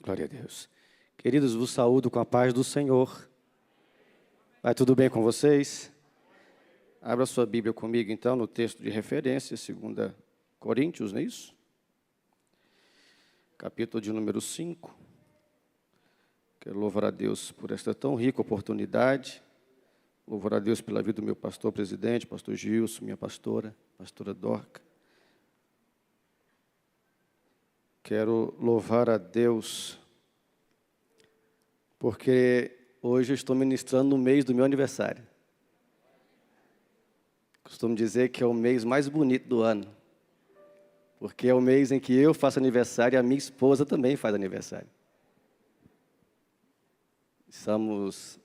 Glória a Deus. Queridos, vos saúdo com a paz do Senhor. Vai tudo bem com vocês? Abra sua Bíblia comigo, então, no texto de referência, 2 Coríntios, não é isso? Capítulo de número 5. Quero louvar a Deus por esta tão rica oportunidade. Louvar a Deus pela vida do meu pastor presidente, pastor Gilson, minha pastora Dorca. Quero louvar a Deus porque hoje eu estou ministrando no mês do meu aniversário. Costumo dizer que é o mês mais bonito do ano, porque é o mês em que eu faço aniversário e a minha esposa também faz aniversário. Estamos,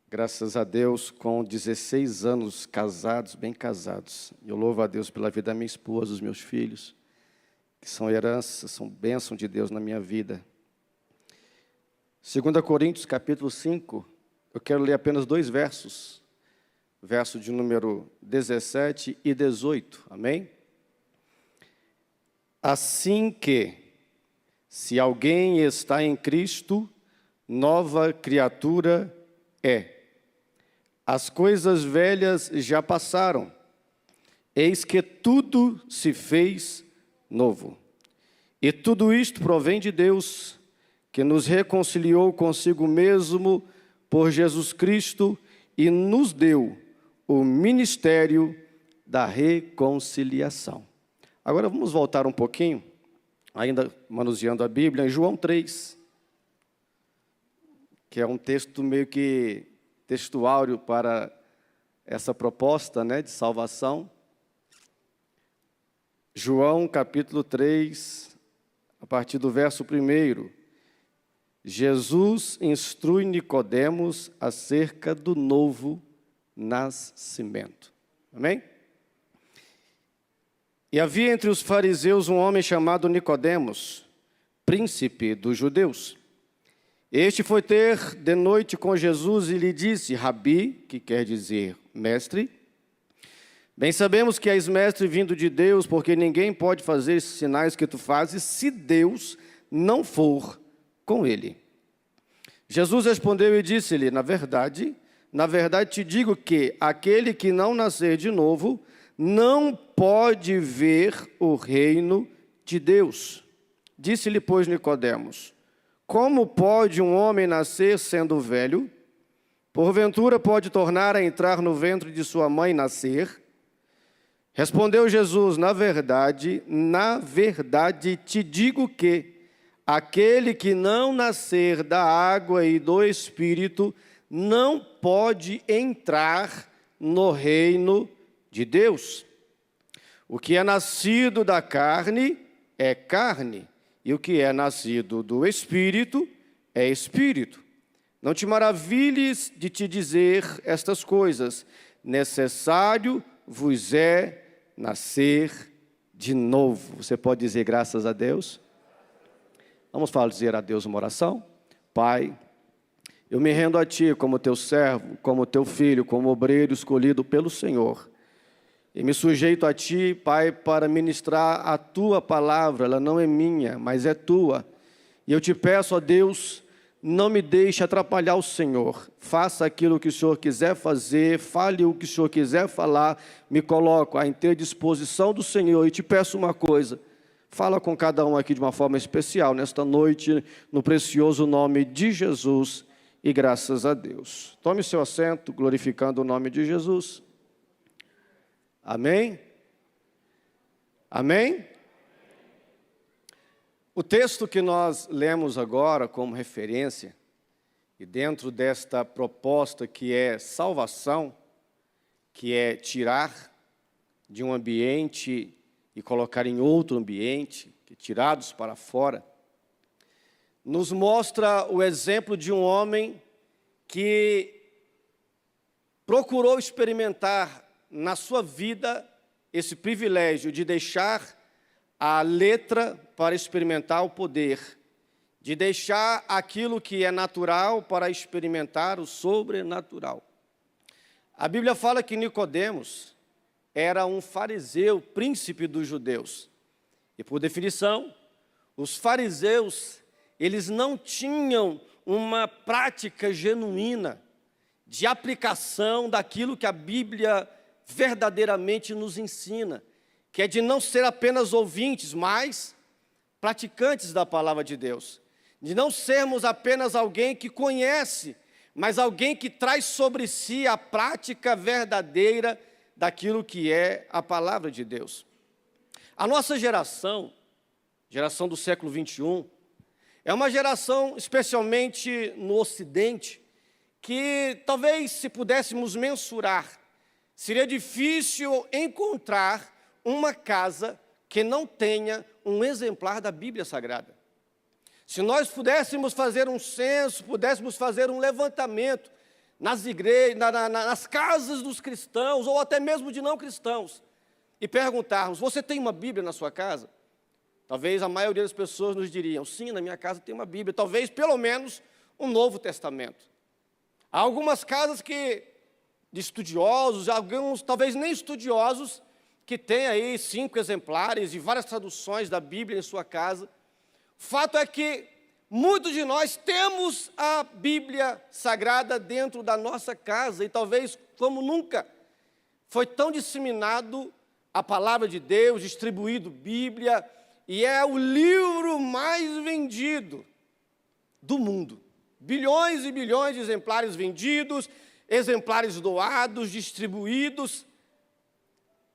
graças a Deus, com 16 anos casados, bem casados. Eu louvo a Deus pela vida da minha esposa, dos meus filhos, que são heranças, são bênção de Deus na minha vida. 2 Coríntios, capítulo 5, eu quero ler apenas 2 versos. Verso de número 17 e 18, amém? Assim que, se alguém está em Cristo, nova criatura é. As coisas velhas já passaram, eis que tudo se fez novo. E tudo isto provém de Deus, que nos reconciliou consigo mesmo por Jesus Cristo e nos deu o ministério da reconciliação. Agora vamos voltar um pouquinho, ainda manuseando a Bíblia, em João 3, que é um texto meio que textuário para essa proposta, de salvação. João capítulo 3, a partir do verso 1. Jesus instrui Nicodemos acerca do novo nascimento. Amém? E havia entre os fariseus um homem chamado Nicodemos, príncipe dos judeus. Este foi ter de noite com Jesus e lhe disse: Rabi, que quer dizer mestre, bem sabemos que és mestre vindo de Deus, porque ninguém pode fazer esses sinais que tu fazes se Deus não for com ele. Jesus respondeu e disse-lhe: na verdade te digo que aquele que não nascer de novo não pode ver o reino de Deus. Disse-lhe, pois, Nicodemos: como pode um homem nascer sendo velho? Porventura pode tornar a entrar no ventre de sua mãe e nascer? Respondeu Jesus: na verdade te digo que aquele que não nascer da água e do Espírito não pode entrar no reino de Deus. O que é nascido da carne é carne, e o que é nascido do Espírito é Espírito. Não te maravilhes de te dizer estas coisas, necessário vos é nascer de novo. Você pode dizer graças a Deus? Vamos dizer a Deus uma oração? Pai, eu me rendo a Ti como Teu servo, como Teu filho, como obreiro escolhido pelo Senhor. E me sujeito a Ti, Pai, para ministrar a Tua palavra. Ela não é minha, mas é Tua. E eu Te peço, ó Deus, não me deixe atrapalhar o Senhor. Faça aquilo que o Senhor quiser fazer, fale o que o Senhor quiser falar. Me coloco à inteira disposição do Senhor e Te peço uma coisa. Fala com cada um aqui de uma forma especial, nesta noite, no precioso nome de Jesus. E graças a Deus. Tome seu assento, glorificando o nome de Jesus. Amém? Amém? O texto que nós lemos agora como referência, e dentro desta proposta que é salvação, que é tirar de um ambiente e colocar em outro ambiente, tirados para fora, nos mostra o exemplo de um homem que procurou experimentar na sua vida esse privilégio de deixar a letra para experimentar o poder, de deixar aquilo que é natural para experimentar o sobrenatural. A Bíblia fala que Nicodemos era um fariseu, príncipe dos judeus. E por definição, os fariseus eles não tinham uma prática genuína de aplicação daquilo que a Bíblia verdadeiramente nos ensina, que é de não ser apenas ouvintes, mas praticantes da palavra de Deus. De não sermos apenas alguém que conhece, mas alguém que traz sobre si a prática verdadeira daquilo que é a palavra de Deus. A nossa geração do século 21, é uma geração, especialmente no Ocidente, que talvez se pudéssemos mensurar, seria difícil encontrar uma casa que não tenha um exemplar da Bíblia Sagrada. Se nós pudéssemos fazer um censo, pudéssemos fazer um levantamento nas igrejas, nas casas dos cristãos, ou até mesmo de não cristãos, e perguntarmos, você tem uma Bíblia na sua casa? Talvez a maioria das pessoas nos diriam, sim, na minha casa tem uma Bíblia, talvez pelo menos um Novo Testamento. Há algumas casas de estudiosos, alguns talvez nem estudiosos, que têm aí 5 exemplares e várias traduções da Bíblia em sua casa. O fato é que muitos de nós temos a Bíblia Sagrada dentro da nossa casa, e talvez como nunca foi tão disseminado a palavra de Deus, distribuído Bíblia, e é o livro mais vendido do mundo. Bilhões e bilhões de exemplares vendidos, exemplares doados, distribuídos.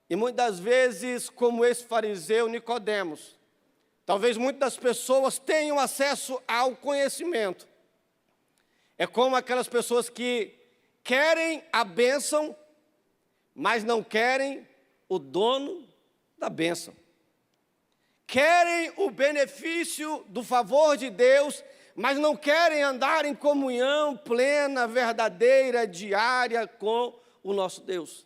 E muitas vezes, como esse fariseu Nicodemos, talvez muitas das pessoas tenham acesso ao conhecimento. É como aquelas pessoas que querem a bênção, mas não querem o dono da bênção. Querem o benefício do favor de Deus, mas não querem andar em comunhão plena, verdadeira, diária com o nosso Deus.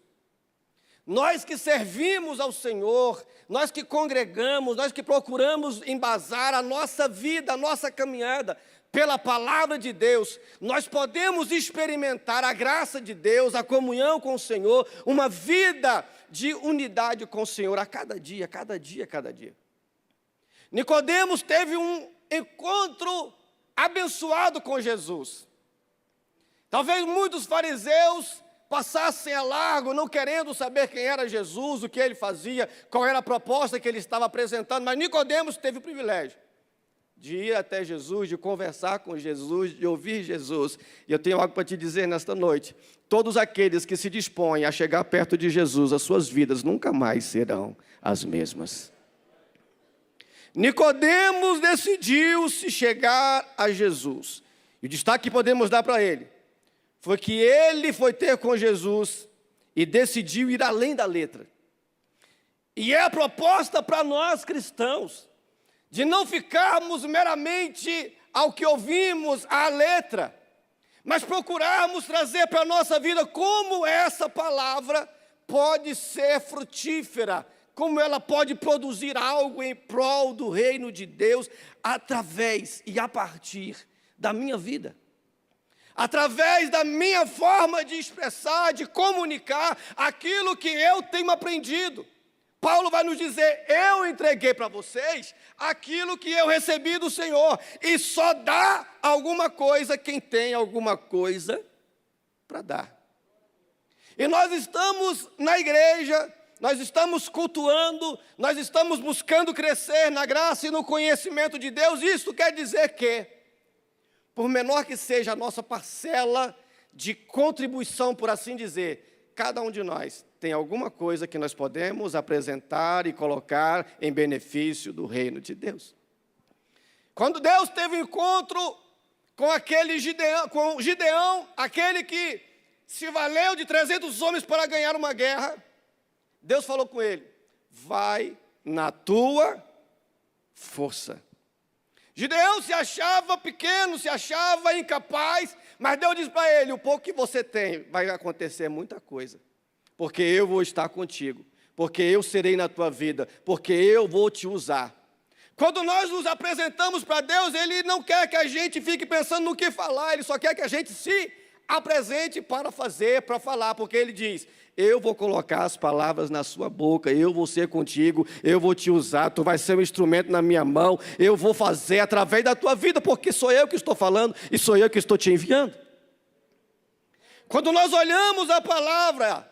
Nós que servimos ao Senhor, nós que congregamos, nós que procuramos embasar a nossa vida, a nossa caminhada pela palavra de Deus, nós podemos experimentar a graça de Deus, a comunhão com o Senhor, uma vida de unidade com o Senhor a cada dia, cada dia, cada dia. Nicodemos teve um encontro abençoado com Jesus. Talvez muitos fariseus passassem a largo, não querendo saber quem era Jesus, o que ele fazia, qual era a proposta que ele estava apresentando, mas Nicodemos teve o privilégio de ir até Jesus, de conversar com Jesus, de ouvir Jesus. E eu tenho algo para te dizer nesta noite: todos aqueles que se dispõem a chegar perto de Jesus, as suas vidas nunca mais serão as mesmas. Nicodemos decidiu se chegar a Jesus. E o destaque que podemos dar para ele foi que ele foi ter com Jesus e decidiu ir além da letra. E é a proposta para nós cristãos, de não ficarmos meramente ao que ouvimos, à letra, mas procurarmos trazer para a nossa vida como essa palavra pode ser frutífera, como ela pode produzir algo em prol do reino de Deus, através e a partir da minha vida. Através da minha forma de expressar, de comunicar aquilo que eu tenho aprendido. Paulo vai nos dizer, eu entreguei para vocês aquilo que eu recebi do Senhor. E só dá alguma coisa quem tem alguma coisa para dar. E nós estamos na igreja, nós estamos cultuando, nós estamos buscando crescer na graça e no conhecimento de Deus. Isso quer dizer que, por menor que seja a nossa parcela de contribuição, por assim dizer, cada um de nós tem alguma coisa que nós podemos apresentar e colocar em benefício do reino de Deus. Quando Deus teve um encontro com Gideão, aquele que se valeu de 300 homens para ganhar uma guerra, Deus falou com ele, vai na tua força. Gideão se achava pequeno, se achava incapaz, mas Deus disse para ele, o pouco que você tem, vai acontecer muita coisa, porque eu vou estar contigo, porque eu serei na tua vida, porque eu vou te usar. Quando nós nos apresentamos para Deus, Ele não quer que a gente fique pensando no que falar, Ele só quer que a gente se apresente para fazer, para falar, porque ele diz: eu vou colocar as palavras na sua boca, eu vou ser contigo, eu vou te usar, tu vai ser um instrumento na minha mão, eu vou fazer através da tua vida, porque sou eu que estou falando e sou eu que estou te enviando. Quando nós olhamos a palavra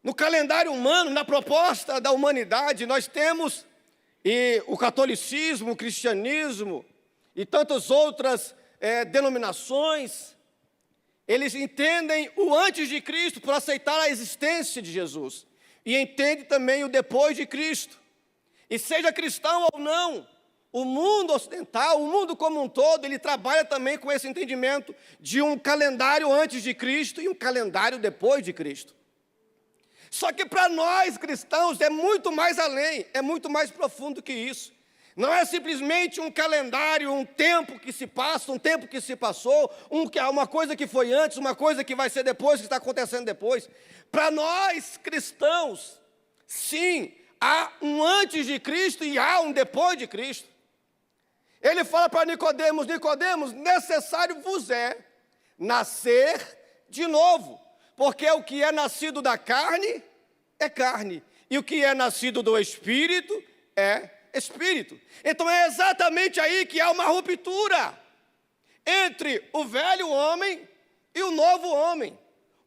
no calendário humano, na proposta da humanidade, nós temos o catolicismo, o cristianismo e tantas outras denominações. Eles entendem o antes de Cristo por aceitar a existência de Jesus. E entendem também o depois de Cristo. E seja cristão ou não, o mundo ocidental, o mundo como um todo, ele trabalha também com esse entendimento de um calendário antes de Cristo e um calendário depois de Cristo. Só que para nós cristãos é muito mais além, é muito mais profundo que isso. Não é simplesmente um calendário, um tempo que se passa, um tempo que se passou, uma coisa que foi antes, uma coisa que vai ser depois, que está acontecendo depois. Para nós cristãos, sim, há um antes de Cristo e há um depois de Cristo. Ele fala para Nicodemos: Nicodemos, necessário vos é nascer de novo, porque o que é nascido da carne é carne, e o que é nascido do Espírito é Espírito. Então é exatamente aí que há uma ruptura entre o velho homem e o novo homem.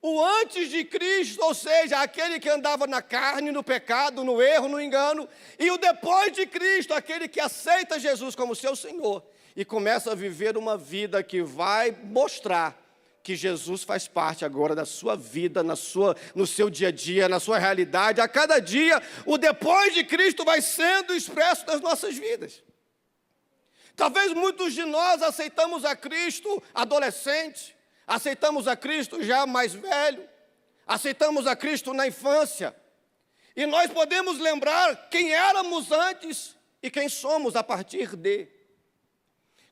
O antes de Cristo, ou seja, aquele que andava na carne, no pecado, no erro, no engano, e o depois de Cristo, aquele que aceita Jesus como seu Senhor e começa a viver uma vida que vai mostrar que Jesus faz parte agora da sua vida, no seu dia a dia, na sua realidade. A cada dia, o depois de Cristo vai sendo expresso nas nossas vidas. Talvez muitos de nós aceitamos a Cristo adolescente, aceitamos a Cristo já mais velho, aceitamos a Cristo na infância. E nós podemos lembrar quem éramos antes e quem somos a partir de.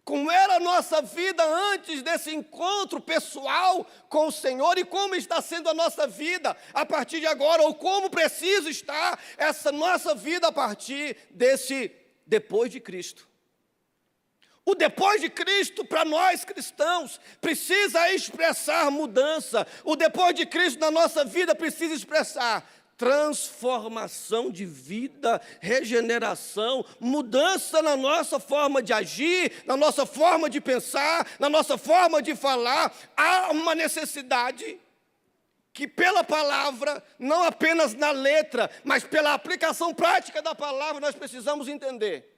Como era a nossa vida antes desse encontro pessoal com o Senhor e como está sendo a nossa vida a partir de agora, ou como precisa estar essa nossa vida a partir desse depois de Cristo. O depois de Cristo, para nós cristãos, precisa expressar mudança. O depois de Cristo na nossa vida precisa expressar transformação de vida, regeneração, mudança na nossa forma de agir, na nossa forma de pensar, na nossa forma de falar. Há uma necessidade que pela palavra, não apenas na letra, mas pela aplicação prática da palavra, nós precisamos entender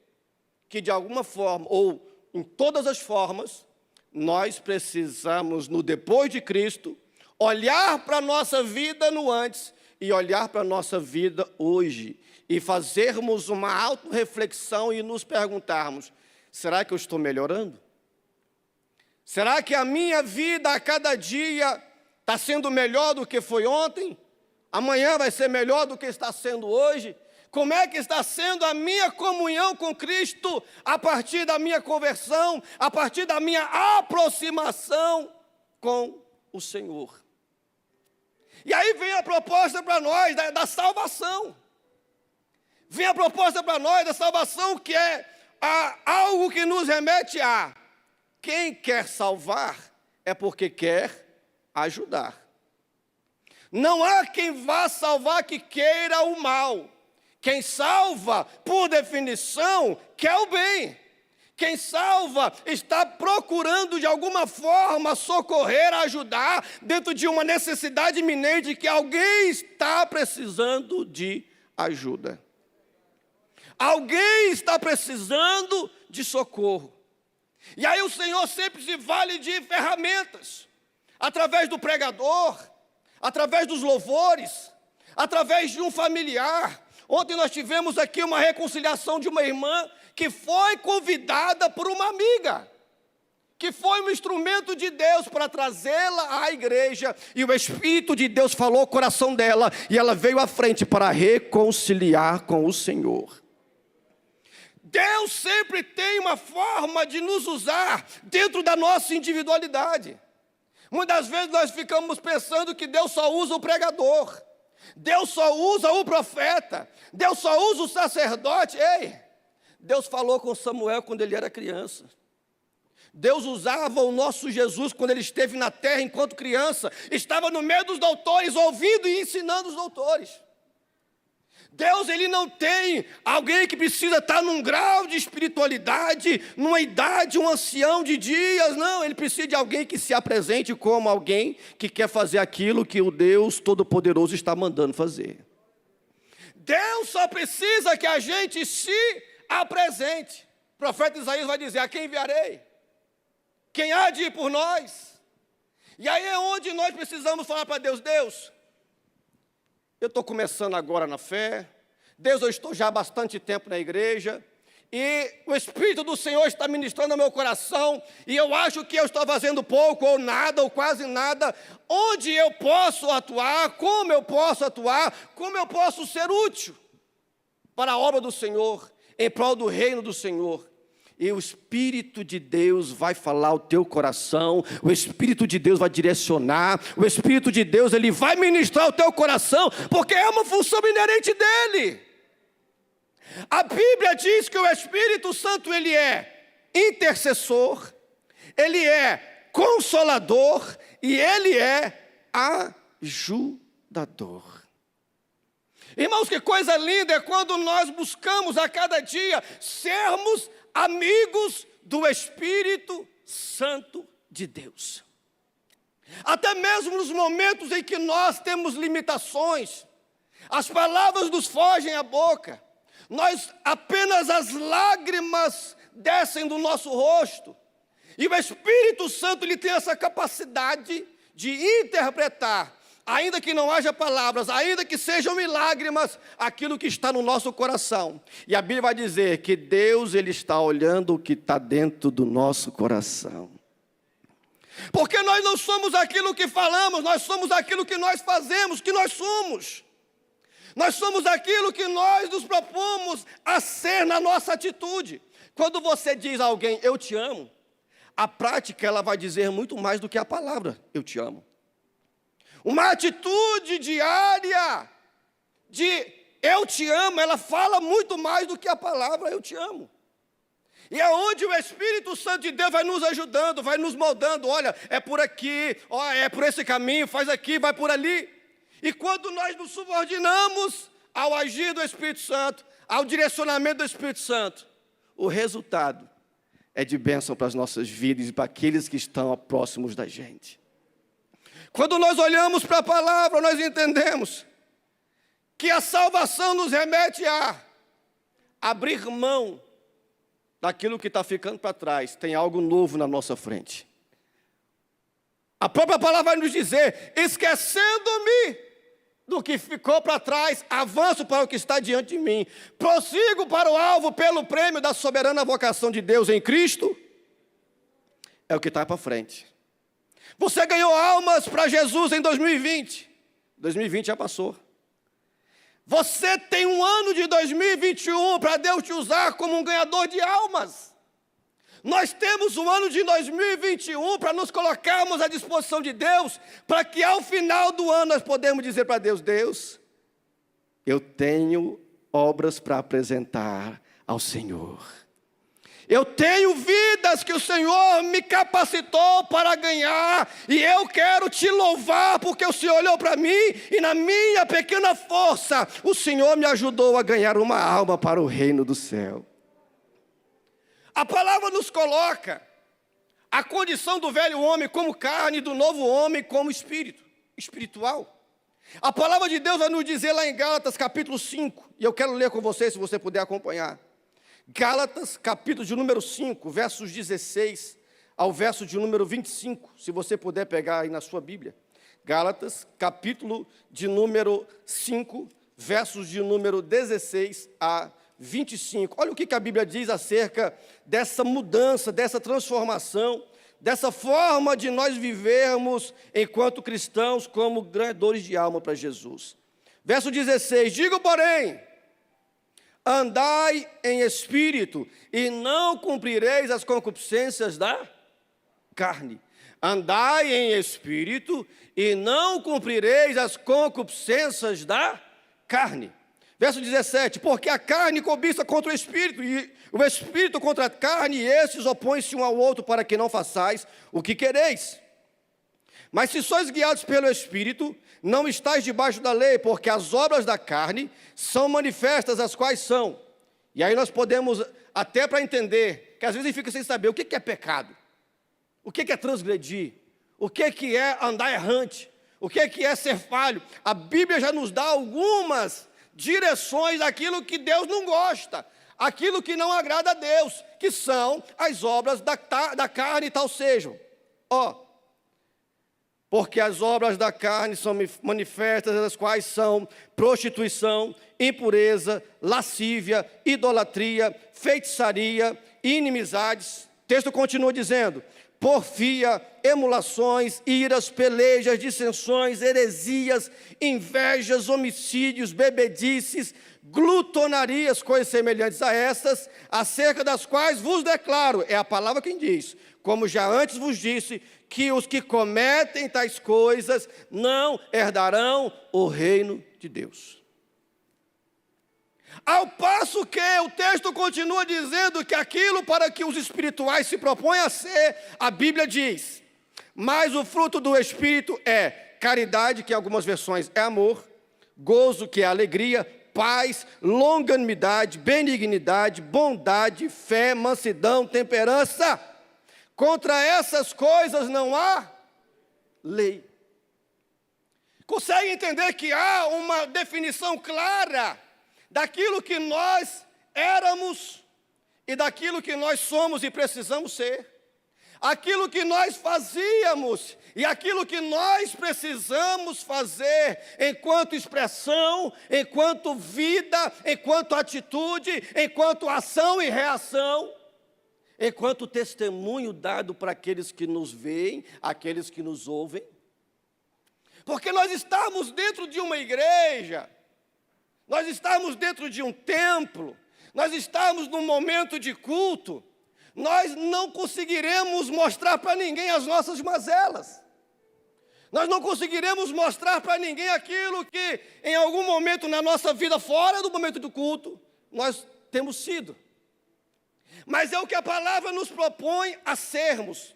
que de alguma forma, ou em todas as formas, nós precisamos, no depois de Cristo, olhar para a nossa vida no antes e olhar para a nossa vida hoje e fazermos uma autorreflexão e nos perguntarmos: será que eu estou melhorando? Será que a minha vida a cada dia está sendo melhor do que foi ontem? Amanhã vai ser melhor do que está sendo hoje? Como é que está sendo a minha comunhão com Cristo a partir da minha conversão, a partir da minha aproximação com o Senhor? E aí vem a proposta para nós da salvação. Vem a proposta para nós da salvação, que é algo que nos remete a: quem quer salvar é porque quer ajudar. Não há quem vá salvar que queira o mal. Quem salva, por definição, quer o bem. Quem salva está procurando de alguma forma socorrer, ajudar, dentro de uma necessidade iminente que alguém está precisando de ajuda. Alguém está precisando de socorro. E aí o Senhor sempre se vale de ferramentas, através do pregador, através dos louvores, através de um familiar. Ontem nós tivemos aqui uma reconciliação de uma irmã que foi convidada por uma amiga, que foi um instrumento de Deus para trazê-la à igreja, e o Espírito de Deus falou ao coração dela, e ela veio à frente para reconciliar com o Senhor. Deus sempre tem uma forma de nos usar dentro da nossa individualidade. Muitas vezes nós ficamos pensando que Deus só usa o pregador, Deus só usa o profeta, Deus só usa o sacerdote. Ei, Deus falou com Samuel quando ele era criança. Deus usava o nosso Jesus quando ele esteve na terra enquanto criança, estava no meio dos doutores, ouvindo e ensinando os doutores. Deus, ele não tem alguém que precisa estar num grau de espiritualidade, numa idade, um ancião de dias, não. Ele precisa de alguém que se apresente como alguém que quer fazer aquilo que o Deus Todo-Poderoso está mandando fazer. Deus só precisa que a gente se apresente. O profeta Isaías vai dizer: a quem enviarei? Quem há de ir por nós? E aí é onde nós precisamos falar para Deus: Deus, eu estou começando agora na fé. Deus, eu estou já há bastante tempo na igreja. E o Espírito do Senhor está ministrando ao meu coração. E eu acho que eu estou fazendo pouco, ou nada, ou quase nada. Onde eu posso atuar? Como eu posso atuar? Como eu posso ser útil para a obra do Senhor, em prol do reino do Senhor? E o Espírito de Deus vai falar ao teu coração, o Espírito de Deus vai direcionar, o Espírito de Deus, ele vai ministrar ao teu coração, porque é uma função inerente dele. A Bíblia diz que o Espírito Santo, ele é intercessor, ele é consolador e ele é ajudador. Irmãos, que coisa linda é quando nós buscamos a cada dia sermos amigos do Espírito Santo de Deus. Até mesmo nos momentos em que nós temos limitações, as palavras nos fogem à boca, apenas as lágrimas descem do nosso rosto, e o Espírito Santo, ele tem essa capacidade de interpretar, ainda que não haja palavras, ainda que sejam lágrimas, aquilo que está no nosso coração. E a Bíblia vai dizer que Deus, ele está olhando o que está dentro do nosso coração. Porque nós não somos aquilo que falamos, nós somos aquilo que nós fazemos, que nós somos. Nós somos aquilo que nós nos propomos a ser na nossa atitude. Quando você diz a alguém, eu te amo, a prática, ela vai dizer muito mais do que a palavra, eu te amo. Uma atitude diária de eu te amo, ela fala muito mais do que a palavra eu te amo. E é onde o Espírito Santo de Deus vai nos ajudando, vai nos moldando. Olha, é por aqui, é por esse caminho, faz aqui, vai por ali. E quando nós nos subordinamos ao agir do Espírito Santo, ao direcionamento do Espírito Santo, o resultado é de bênção para as nossas vidas e para aqueles que estão próximos da gente. Quando nós olhamos para a palavra, nós entendemos que a salvação nos remete a abrir mão daquilo que está ficando para trás. Tem algo novo na nossa frente. A própria palavra vai nos dizer, esquecendo-me do que ficou para trás, avanço para o que está diante de mim. Prossigo para o alvo pelo prêmio da soberana vocação de Deus em Cristo. É o que está para frente. Você ganhou almas para Jesus em 2020. 2020 já passou. Você tem um ano de 2021 para Deus te usar como um ganhador de almas. Nós temos um ano de 2021 para nos colocarmos à disposição de Deus, para que ao final do ano nós podemos dizer para Deus, Deus, eu tenho obras para apresentar ao Senhor. Eu tenho vidas que o Senhor me capacitou para ganhar, e eu quero te louvar, porque o Senhor olhou para mim, e na minha pequena força, o Senhor me ajudou a ganhar uma alma para o reino do céu. A palavra nos coloca a condição do velho homem como carne, do novo homem como espírito, espiritual. A palavra de Deus vai nos dizer lá em Gálatas capítulo 5, e eu quero ler com você, se você puder acompanhar. Gálatas, capítulo de número 5, versos 16 ao verso de número 25, se você puder pegar aí na sua Bíblia. Gálatas, capítulo de número 5, versos de número 16 a 25. Olha o que a Bíblia diz acerca dessa mudança, dessa transformação, dessa forma de nós vivermos enquanto cristãos como ganhadores de alma para Jesus. Verso 16, digo, porém, andai em espírito, e não cumprireis as concupiscências da carne. Andai em espírito, e não cumprireis as concupiscências da carne. Verso 17, porque a carne cobiça contra o Espírito, e o Espírito contra a carne, e esses opõem-se um ao outro para que não façais o que quereis. Mas se sois guiados pelo Espírito, não estáis debaixo da lei, porque as obras da carne são manifestas, as quais são. E aí nós podemos, até para entender, que às vezes a gente fica sem saber o que é pecado, o que é transgredir, o que é andar errante, o que é ser falho. A Bíblia já nos dá algumas direções daquilo que Deus não gosta, aquilo que não agrada a Deus, que são as obras da carne, tal sejam. Porque as obras da carne são manifestas, as quais são prostituição, impureza, lascívia, idolatria, feitiçaria, inimizades. O texto continua dizendo: porfia, emulações, iras, pelejas, dissensões, heresias, invejas, homicídios, bebedices, glutonarias, coisas semelhantes a estas, acerca das quais vos declaro, é a palavra quem diz, como já antes vos disse, que os que cometem tais coisas não herdarão o reino de Deus. Ao passo que o texto continua dizendo que aquilo para que os espirituais se propõem a ser, a Bíblia diz: mas o fruto do Espírito é caridade, que em algumas versões é amor, gozo, que é alegria, paz, longanimidade, benignidade, bondade, fé, mansidão, temperança. Contra essas coisas não há lei. Consegue entender que há uma definição clara daquilo que nós éramos e daquilo que nós somos e precisamos ser? Aquilo que nós fazíamos e aquilo que nós precisamos fazer enquanto expressão, enquanto vida, enquanto atitude, enquanto ação e reação, enquanto testemunho dado para aqueles que nos veem, aqueles que nos ouvem. Porque nós estamos dentro de uma igreja, nós estamos dentro de um templo, nós estamos num momento de culto, nós não conseguiremos mostrar para ninguém as nossas mazelas. Nós não conseguiremos mostrar para ninguém aquilo que em algum momento na nossa vida, fora do momento do culto, nós temos sido. Mas é o que a palavra nos propõe a sermos.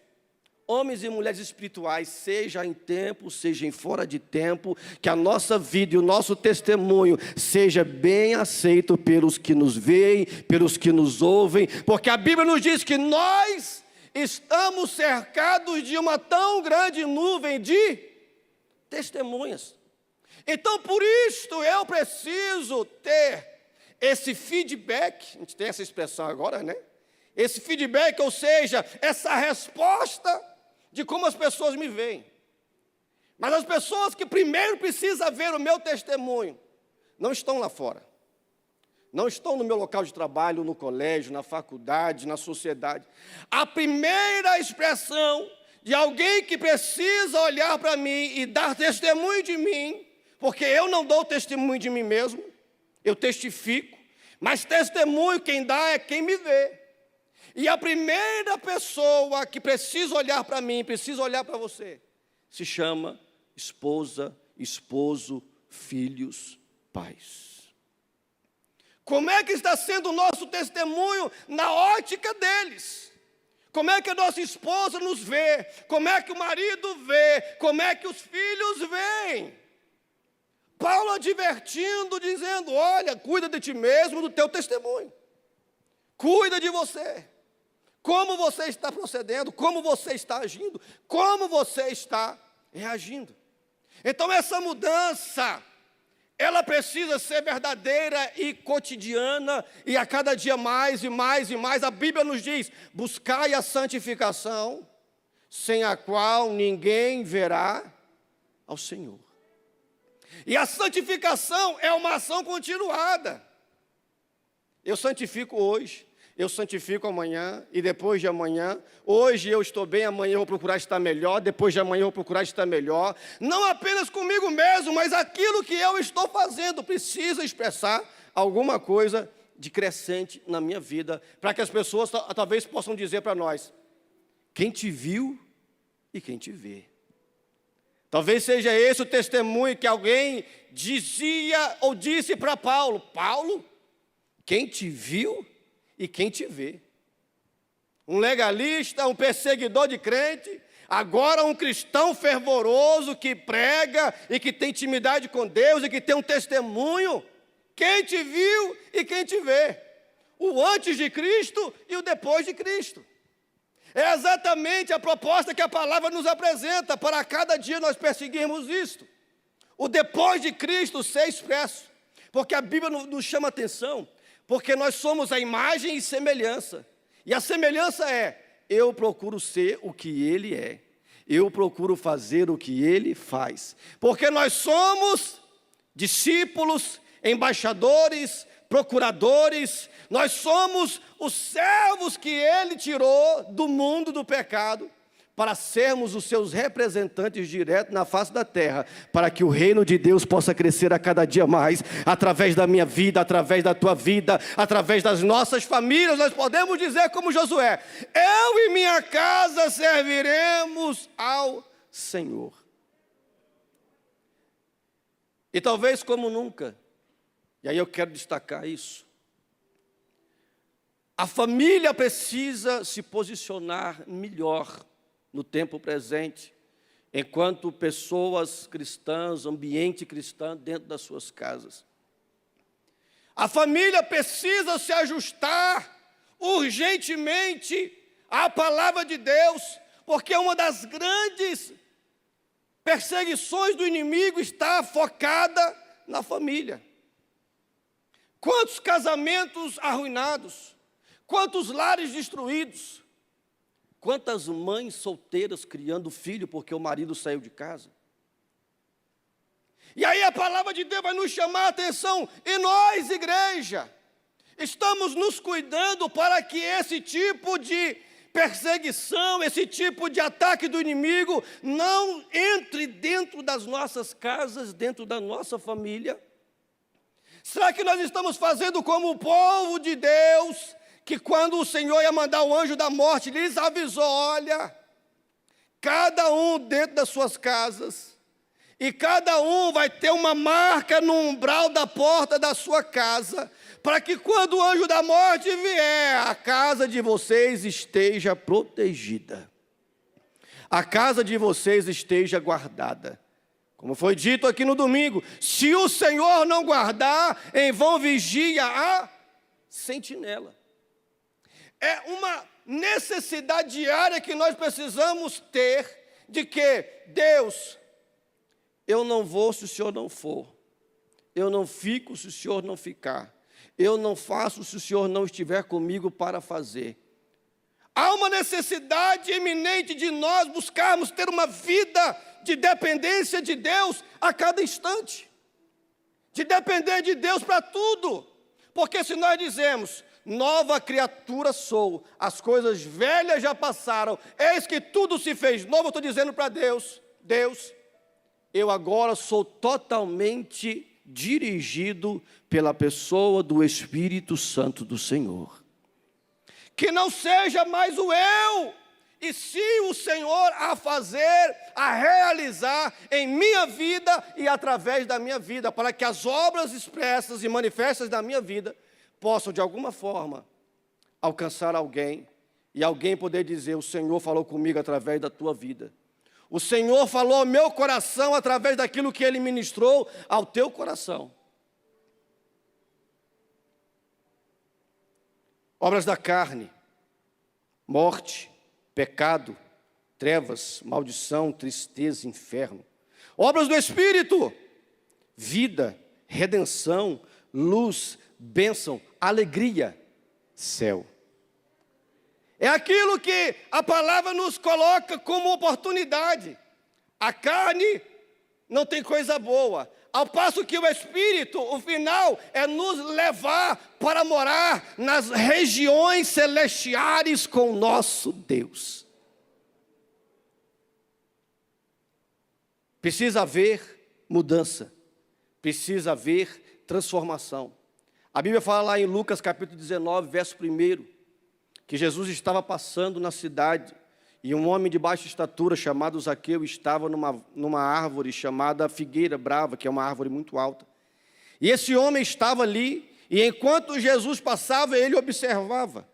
Homens e mulheres espirituais, seja em tempo, seja em fora de tempo, que a nossa vida e o nosso testemunho seja bem aceito pelos que nos veem, pelos que nos ouvem, porque a Bíblia nos diz que nós estamos cercados de uma tão grande nuvem de testemunhas. Então, por isto, eu preciso ter esse feedback, a gente tem essa expressão agora, né? Esse feedback, ou seja, essa resposta de como as pessoas me veem. Mas as pessoas que primeiro precisam ver o meu testemunho, não estão lá fora. Não estão no meu local de trabalho, no colégio, na faculdade, na sociedade. A primeira expressão de alguém que precisa olhar para mim e dar testemunho de mim, porque eu não dou testemunho de mim mesmo, eu testifico, mas testemunho quem dá é quem me vê. E a primeira pessoa que precisa olhar para mim, precisa olhar para você, se chama esposa, esposo, filhos, pais. Como é que está sendo o nosso testemunho na ótica deles? Como é que a nossa esposa nos vê? Como é que o marido vê? Como é que os filhos veem? Paulo advertindo, dizendo: olha, cuida de ti mesmo, do teu testemunho. Cuida de você. Como você está procedendo, como você está agindo, como você está reagindo. Então essa mudança, ela precisa ser verdadeira e cotidiana, e a cada dia mais e mais e mais. A Bíblia nos diz: buscai a santificação, sem a qual ninguém verá ao Senhor. E a santificação é uma ação continuada. Eu santifico hoje, eu santifico amanhã e depois de amanhã. Hoje eu estou bem, amanhã eu vou procurar estar melhor, depois de amanhã eu vou procurar estar melhor. Não apenas comigo mesmo, mas aquilo que eu estou fazendo precisa expressar alguma coisa de crescente na minha vida, para que as pessoas talvez possam dizer para nós: quem te viu e quem te vê. Talvez seja esse o testemunho que alguém dizia ou disse para Paulo: Paulo, quem te viu e quem te vê. Um legalista, um perseguidor de crente, agora um cristão fervoroso que prega e que tem intimidade com Deus e que tem um testemunho. Quem te viu e quem te vê. O antes de Cristo e o depois de Cristo. É exatamente a proposta que a palavra nos apresenta, para cada dia nós perseguirmos isto. O depois de Cristo ser expresso. Porque a Bíblia nos chama a atenção, porque nós somos a imagem e semelhança. E a semelhança é: eu procuro ser o que Ele é. Eu procuro fazer o que Ele faz. Porque nós somos discípulos, embaixadores, procuradores. Nós somos os servos que Ele tirou do mundo do pecado, para sermos os seus representantes diretos na face da terra, para que o reino de Deus possa crescer a cada dia mais, através da minha vida, através da tua vida, através das nossas famílias. Nós podemos dizer como Josué: eu e minha casa serviremos ao Senhor. E talvez como nunca, e aí eu quero destacar isso, a família precisa se posicionar melhor no tempo presente, enquanto pessoas cristãs, ambiente cristão dentro das suas casas. A família precisa se ajustar urgentemente à palavra de Deus, porque uma das grandes perseguições do inimigo está focada na família. Quantos casamentos arruinados, quantos lares destruídos, quantas mães solteiras criando filho porque o marido saiu de casa. E aí a palavra de Deus vai nos chamar a atenção. E nós, igreja, estamos nos cuidando para que esse tipo de perseguição, esse tipo de ataque do inimigo não entre dentro das nossas casas, dentro da nossa família? Será que nós estamos fazendo como o povo de Deus, que quando o Senhor ia mandar o anjo da morte, lhes avisou: olha, cada um dentro das suas casas, e cada um vai ter uma marca no umbral da porta da sua casa, para que quando o anjo da morte vier, a casa de vocês esteja protegida, a casa de vocês esteja guardada. Como foi dito aqui no domingo: se o Senhor não guardar, em vão vigia a sentinela. É uma necessidade diária que nós precisamos ter, de que Deus, eu não vou se o Senhor não for, eu não fico se o Senhor não ficar, eu não faço se o Senhor não estiver comigo para fazer. Há uma necessidade eminente de nós buscarmos ter uma vida de dependência de Deus a cada instante, de depender de Deus para tudo, porque se nós dizemos: nova criatura sou, as coisas velhas já passaram, eis que tudo se fez novo, eu estou dizendo para Deus: Deus, eu agora sou totalmente dirigido pela pessoa do Espírito Santo do Senhor. Que não seja mais o eu, e sim o Senhor a fazer, a realizar em minha vida e através da minha vida, para que as obras expressas e manifestas da minha vida possam, de alguma forma, alcançar alguém, e alguém poder dizer: o Senhor falou comigo através da tua vida. O Senhor falou ao meu coração através daquilo que Ele ministrou ao teu coração. Obras da carne: morte, pecado, trevas, maldição, tristeza, inferno. Obras do Espírito: vida, redenção, luz, bênção, alegria, céu. É aquilo que a palavra nos coloca como oportunidade. A carne não tem coisa boa, ao passo que o Espírito, o final, é nos levar para morar nas regiões celestiais com o nosso Deus. Precisa haver mudança, precisa haver transformação. A Bíblia fala lá em Lucas capítulo 19, verso 1, que Jesus estava passando na cidade, e um homem de baixa estatura chamado Zaqueu estava numa árvore chamada figueira brava, que é uma árvore muito alta. E esse homem estava ali, e enquanto Jesus passava, ele observava.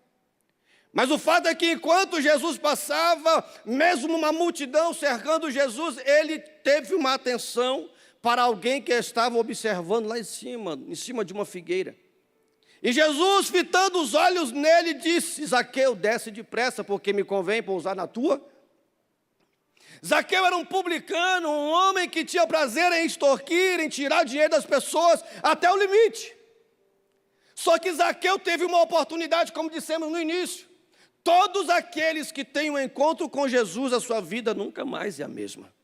Mas o fato é que enquanto Jesus passava, mesmo uma multidão cercando Jesus, ele teve uma atenção para alguém que estava observando lá em cima de uma figueira. E Jesus, fitando os olhos nele, disse: Zaqueu, desce depressa, porque me convém pousar na tua. Zaqueu era um publicano, um homem que tinha prazer em extorquir, em tirar dinheiro das pessoas até o limite. Só que Zaqueu teve uma oportunidade, como dissemos no início. Todos aqueles que têm um encontro com Jesus, a sua vida nunca mais é a mesma.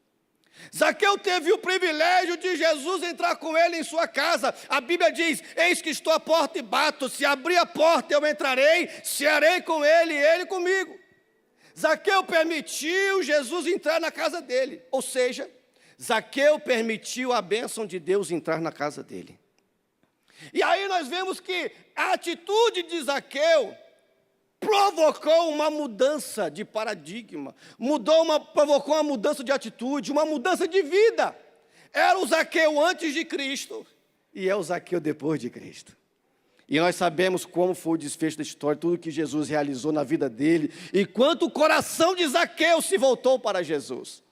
Zaqueu teve o privilégio de Jesus entrar com ele em sua casa. A Bíblia diz: eis que estou à porta e bato, se abrir a porta eu entrarei, cearei com ele e ele comigo. Zaqueu permitiu Jesus entrar na casa dele, ou seja, Zaqueu permitiu a bênção de Deus entrar na casa dele. E aí nós vemos que a atitude de Zaqueu provocou uma mudança de paradigma, provocou uma mudança de atitude, uma mudança de vida. Era o Zaqueu antes de Cristo e é o Zaqueu depois de Cristo. E nós sabemos como foi o desfecho da história, tudo que Jesus realizou na vida dele, e quanto o coração de Zaqueu se voltou para Jesus.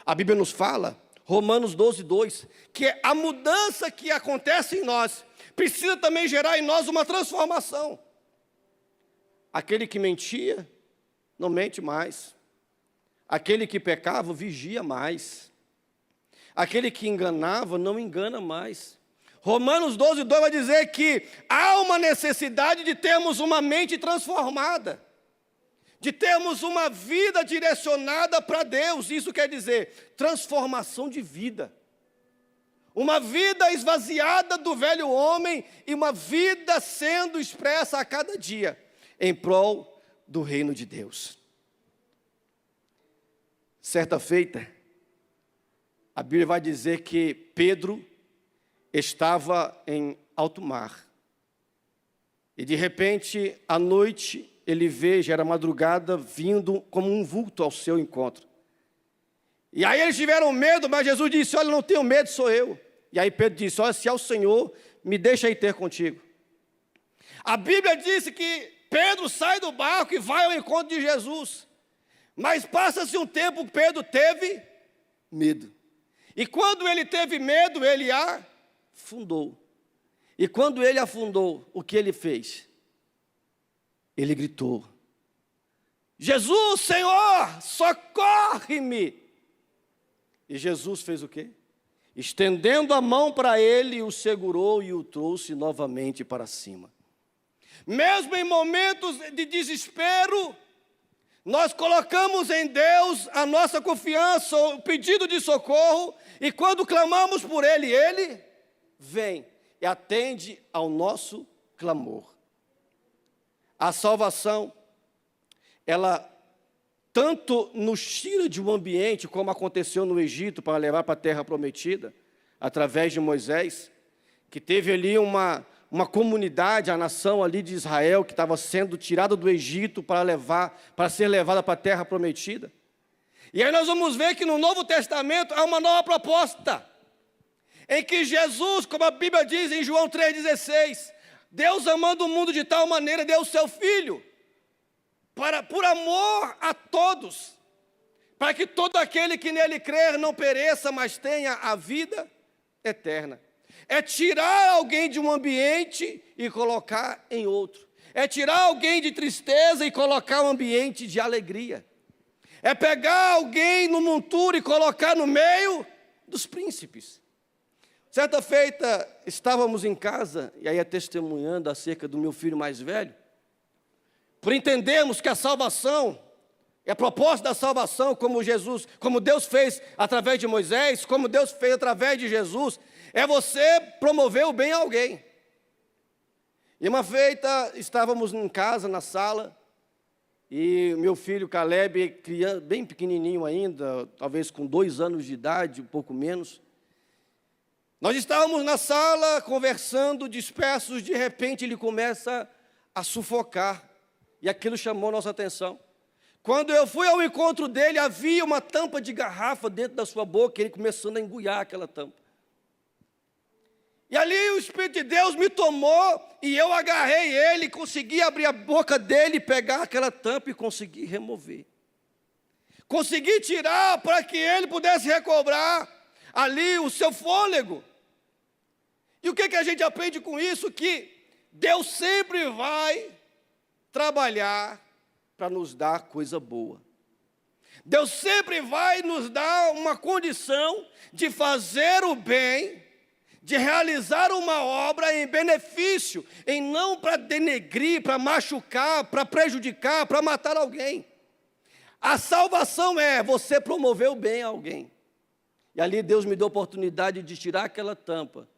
A Bíblia nos fala, Romanos 12:2, que a mudança que acontece em nós precisa também gerar em nós uma transformação. Aquele que mentia, não mente mais. Aquele que pecava, vigia mais. Aquele que enganava, não engana mais. Romanos 12:2 vai dizer que há uma necessidade de termos uma mente transformada, de termos uma vida direcionada para Deus. Isso quer dizer transformação de vida. Uma vida esvaziada do velho homem e uma vida sendo expressa a cada dia em prol do reino de Deus. Certa feita, a Bíblia vai dizer que Pedro estava em alto mar. E de repente, à noite, ele vê, já era madrugada, vindo como um vulto ao seu encontro. E aí eles tiveram medo, mas Jesus disse: olha, não tenho medo, sou eu. E aí Pedro disse: olha, se é o Senhor, me deixa ir ter contigo. A Bíblia disse que Pedro sai do barco e vai ao encontro de Jesus. Mas passa-se um tempo, Pedro teve medo. E quando ele teve medo, ele afundou. E quando ele afundou, o que ele fez? Ele gritou: Jesus, Senhor, socorre-me! E Jesus fez o quê? Estendendo a mão para ele, o segurou e o trouxe novamente para cima. Mesmo em momentos de desespero, nós colocamos em Deus a nossa confiança, o pedido de socorro, e quando clamamos por Ele, Ele vem e atende ao nosso clamor. A salvação, ela tanto nos tira de um ambiente, como aconteceu no Egito, para levar para a terra prometida, através de Moisés, que teve ali uma comunidade, a nação ali de Israel, que estava sendo tirada do Egito para ser levada para a terra prometida. E aí nós vamos ver que no Novo Testamento há uma nova proposta, em que Jesus, como a Bíblia diz em João 3,16, Deus amando o mundo de tal maneira, deu o seu Filho, por amor a todos, para que todo aquele que nele crer não pereça, mas tenha a vida eterna. É tirar alguém de um ambiente e colocar em outro. É tirar alguém de tristeza e colocar um ambiente de alegria. É pegar alguém no monturo e colocar no meio dos príncipes. Certa feita, estávamos em casa, e aí testemunhando acerca do meu filho mais velho, por entendermos que a salvação, a propósito da salvação, como Deus fez através de Moisés, como Deus fez através de Jesus, é você promover o bem a alguém. E uma feita, estávamos em casa, na sala, e meu filho Caleb, bem pequenininho ainda, talvez com 2 anos de idade, um pouco menos. Nós estávamos na sala, conversando, dispersos, de repente ele começa a sufocar, e aquilo chamou nossa atenção. Quando eu fui ao encontro dele, havia uma tampa de garrafa dentro da sua boca, ele começando a engolir aquela tampa. E ali o Espírito de Deus me tomou, e eu agarrei ele, consegui abrir a boca dele, pegar aquela tampa e consegui remover. Consegui tirar para que ele pudesse recobrar ali o seu fôlego. E o que a gente aprende com isso? Que Deus sempre vai trabalhar para nos dar coisa boa. Deus sempre vai nos dar uma condição de fazer o bem, de realizar uma obra em benefício, em não para denegrir, para machucar, para prejudicar, para matar alguém. A salvação é você promover o bem a alguém. E ali Deus me deu a oportunidade de tirar aquela tampa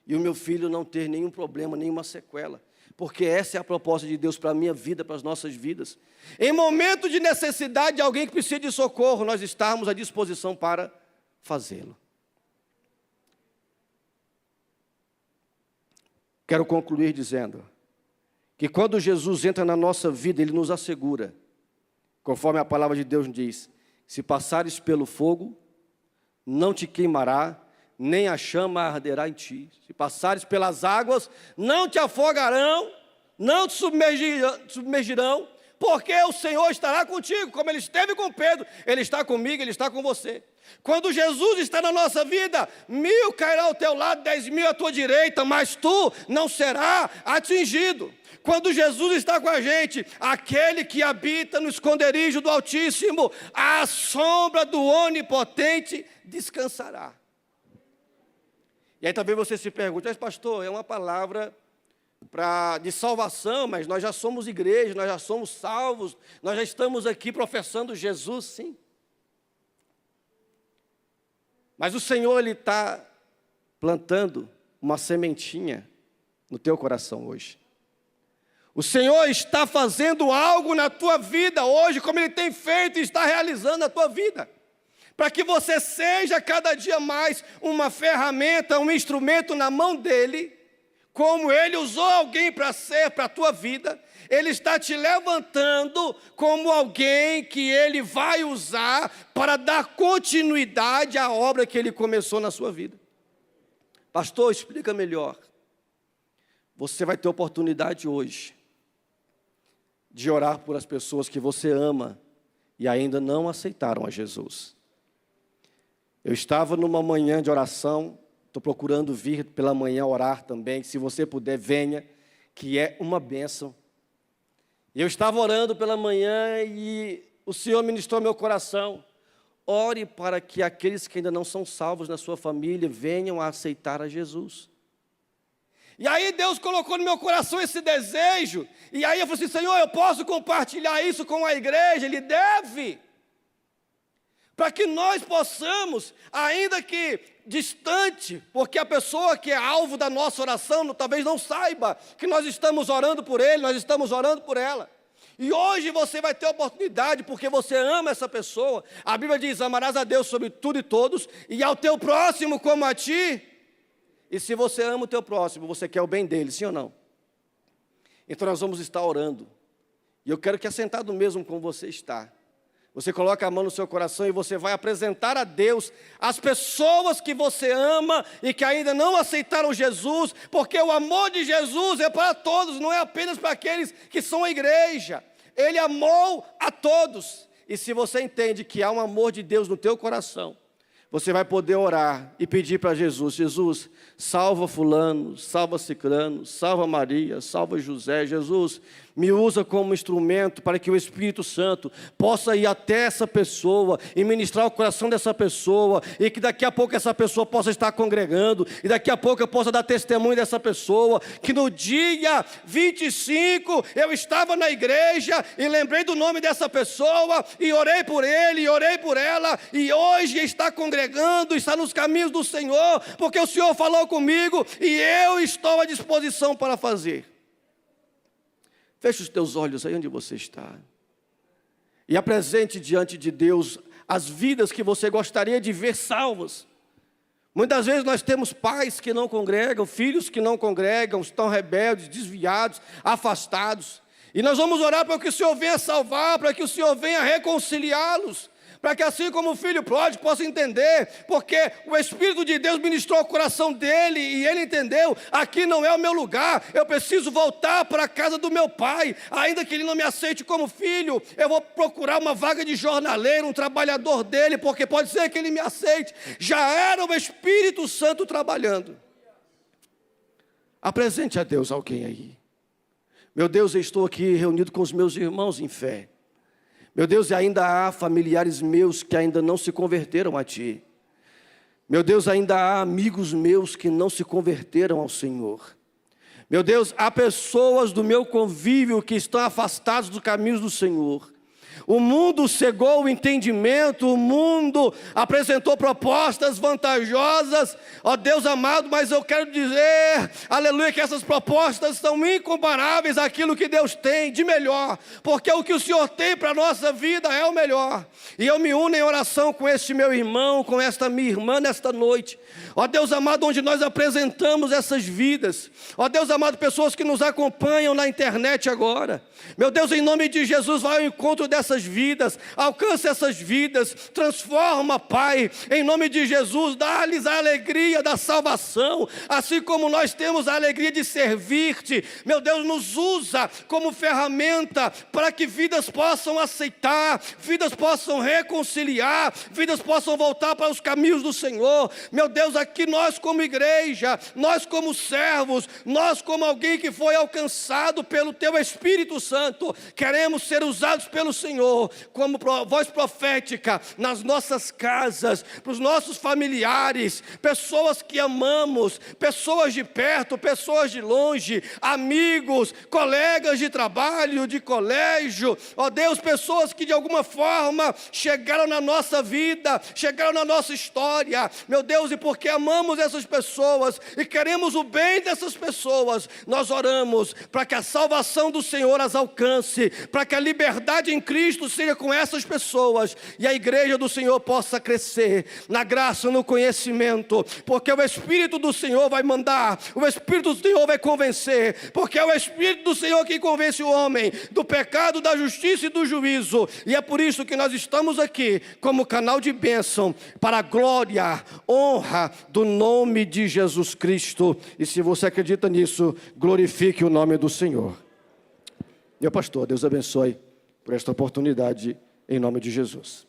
e o meu filho não ter nenhum problema, nenhuma sequela. Porque essa é a proposta de Deus para a minha vida, para as nossas vidas. Em momento de necessidade de alguém que precisa de socorro, nós estarmos à disposição para fazê-lo. Quero concluir dizendo que quando Jesus entra na nossa vida, Ele nos assegura, conforme a palavra de Deus diz, se passares pelo fogo, não te queimará, nem a chama arderá em ti. Se passares pelas águas, não te afogarão, não te submergirão, porque o Senhor estará contigo, como Ele esteve com Pedro, Ele está comigo, Ele está com você. Quando Jesus está na nossa vida, 1000 cairá ao teu lado, 10.000 à tua direita, mas tu não será atingido. Quando Jesus está com a gente, aquele que habita no esconderijo do Altíssimo, à sombra do Onipotente, descansará. E aí talvez você se pergunte, mas pastor, é uma palavra de salvação, mas nós já somos igreja, nós já somos salvos, nós já estamos aqui professando Jesus, sim. Mas o Senhor, Ele está plantando uma sementinha no teu coração hoje. O Senhor está fazendo algo na tua vida hoje, como Ele tem feito e está realizando na tua vida. Para que você seja cada dia mais uma ferramenta, um instrumento na mão dEle, como Ele usou alguém para ser para a tua vida, Ele está te levantando como alguém que Ele vai usar para dar continuidade à obra que Ele começou na sua vida. Pastor, explica melhor. Você vai ter oportunidade hoje de orar por as pessoas que você ama e ainda não aceitaram a Jesus. Eu estava numa manhã de oração, estou procurando vir pela manhã orar também, se você puder, venha, que é uma bênção. Eu estava orando pela manhã e o Senhor ministrou meu coração. Ore para que aqueles que ainda não são salvos na sua família venham a aceitar a Jesus. E aí Deus colocou no meu coração esse desejo, e aí eu falei assim, Senhor, eu posso compartilhar isso com a igreja? Ele deve. Para que nós possamos, ainda que distante, porque a pessoa que é alvo da nossa oração talvez não saiba que nós estamos orando por ele, nós estamos orando por ela. E hoje você vai ter oportunidade, porque você ama essa pessoa. A Bíblia diz, amarás a Deus sobre tudo e todos, e ao teu próximo como a ti. E se você ama o teu próximo, você quer o bem dele, sim ou não? Então nós vamos estar orando. E eu quero que assentado mesmo como você está, você coloca a mão no seu coração e você vai apresentar a Deus as pessoas que você ama e que ainda não aceitaram Jesus, porque o amor de Jesus é para todos, não é apenas para aqueles que são a igreja. Ele amou a todos. E se você entende que há um amor de Deus no teu coração, você vai poder orar e pedir para Jesus, Jesus, salva fulano, salva ciclano, salva Maria, salva José. Jesus, me usa como instrumento para que o Espírito Santo possa ir até essa pessoa e ministrar o coração dessa pessoa, e que daqui a pouco essa pessoa possa estar congregando, e daqui a pouco eu possa dar testemunho dessa pessoa, que no dia 25 eu estava na igreja e lembrei do nome dessa pessoa, e orei por ele, e orei por ela, e hoje está congregando, está nos caminhos do Senhor, porque o Senhor falou comigo, e eu estou à disposição para fazer. Feche os teus olhos aí onde você está. E apresente diante de Deus as vidas que você gostaria de ver salvas. Muitas vezes nós temos pais que não congregam, filhos que não congregam, estão rebeldes, desviados, afastados. E nós vamos orar para que o Senhor venha salvar, para que o Senhor venha reconciliá-los, para que assim como o filho pródigo possa entender, porque o Espírito de Deus ministrou o coração dele e ele entendeu, aqui não é o meu lugar, eu preciso voltar para a casa do meu pai, ainda que ele não me aceite como filho, eu vou procurar uma vaga de jornaleiro, um trabalhador dele, porque pode ser que ele me aceite. Já era o Espírito Santo trabalhando. Apresente a Deus alguém aí. Meu Deus, eu estou aqui reunido com os meus irmãos em fé. Meu Deus, e ainda há familiares meus que ainda não se converteram a Ti. Meu Deus, ainda há amigos meus que não se converteram ao Senhor. Meu Deus, há pessoas do meu convívio que estão afastados dos caminhos do Senhor. O mundo cegou o entendimento, o mundo apresentou propostas vantajosas, ó Deus amado, mas eu quero dizer, aleluia, que essas propostas são incomparáveis àquilo que Deus tem de melhor, porque o que o Senhor tem para a nossa vida é o melhor. E eu me uno em oração com este meu irmão, com esta minha irmã nesta noite, ó Deus amado, onde nós apresentamos essas vidas, ó Deus amado, pessoas que nos acompanham na internet agora, meu Deus, em nome de Jesus, vai ao encontro dessas vidas, alcança essas vidas, transforma, Pai, em nome de Jesus, dá-lhes a alegria da salvação, assim como nós temos a alegria de servir-te, meu Deus, nos usa como ferramenta para que vidas possam aceitar, vidas possam reconciliar, vidas possam voltar para os caminhos do Senhor. Meu Deus, aqui nós como igreja, nós como servos, nós como alguém que foi alcançado pelo Teu Espírito Santo, queremos ser usados pelo Senhor, como voz profética nas nossas casas, para os nossos familiares, pessoas que amamos, pessoas de perto, pessoas de longe, amigos, colegas de trabalho, de colégio, ó Deus, pessoas que de alguma forma chegaram na nossa vida, chegaram na nossa história, meu Deus, e porque amamos essas pessoas e queremos o bem dessas pessoas, nós oramos para que a salvação do Senhor as alcance, para que a liberdade em Cristo seja com essas pessoas e a igreja do Senhor possa crescer na graça, no conhecimento, porque o Espírito do Senhor vai mandar, o Espírito do Senhor vai convencer, porque é o Espírito do Senhor que convence o homem do pecado, da justiça e do juízo, e é por isso que nós estamos aqui como canal de bênção para a glória, honra do nome de Jesus Cristo. E se você acredita nisso, glorifique o nome do Senhor. Meu pastor, Deus abençoe por esta oportunidade, em nome de Jesus.